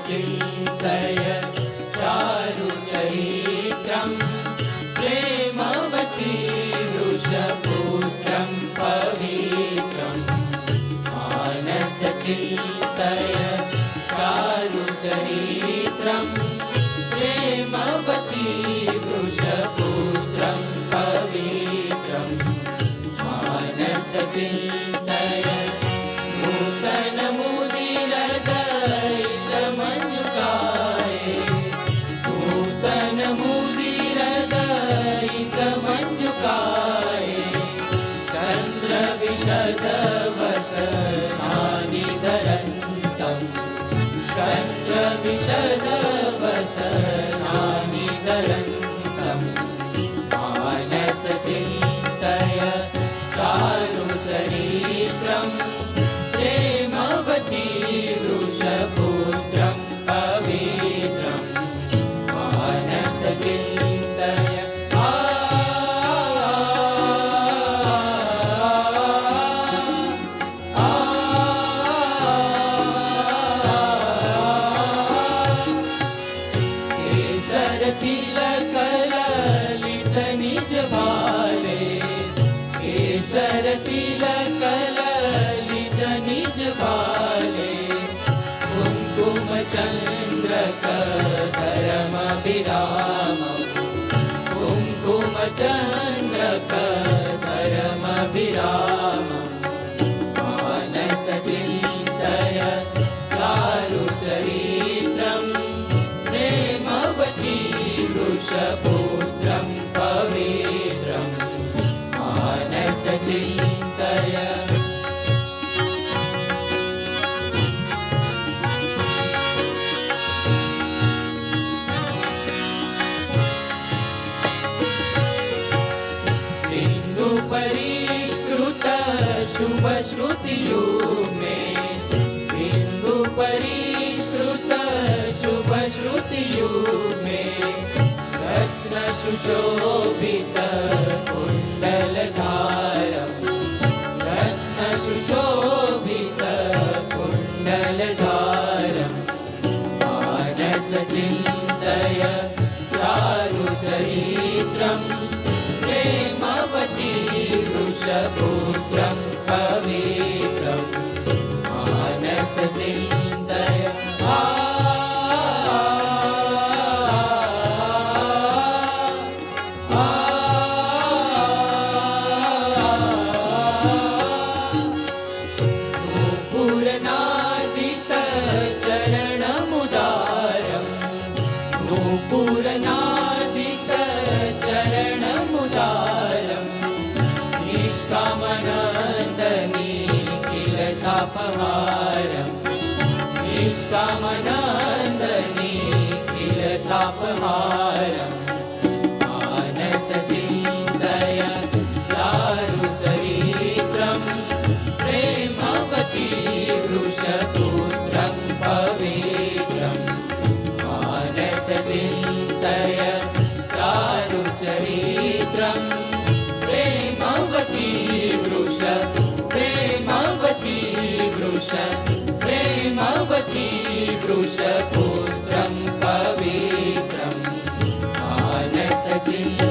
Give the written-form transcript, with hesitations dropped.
चिन्तय चारुचरित्रं प्रेमवती वृषपुत्रं पवित्रं मानस चिन्तय चारुचरित्रं प्रेमवती वृषपुत्रं पवित्रं मानस चिन्तय चन्द्रविशदवसनानिधरन्तं मानस चिन्तय चारुचरित्रं प्रेमवती वृषपुत्रं पवित्रं मानस चिन्तय तिलकललित निज भाले केसर तिलकललित निज भाले कुङ्कुम चन्द्रकधरमभिरामं कुङ्कुम चन्द्रकधरमभिरामं मानस चिन्तय चारुचरित्रं प्रेमवती वृषपुत्रं पवित्रं मानस चिन्तय बिन्दुपरिष्कृत शुभश्रुतियुग्मे बिन्दुपरिष्कृत शुभश्रुतियुग्मे रत्नसुशोभित कुण्डलधारं रत्नसुशोभित कुण्डलधारं मानस चिन्तय चारुचरित्रं प्रेमवती वृषपुत्रं पवित्रं मानस चिन्तय नूपुरनादित चरणमुदारं निष्कामनन्दनी किल तापहारं निष्कामनन्दनी किल तापहारं मानस चिन्तय चारुचरित्रं प्रेमवती वृषपुत्रं पवित्रं मानस चिन्तय चारुचरित्रं प्रेमवती वृषपुत्रं पवित्रं मानस चिन्तय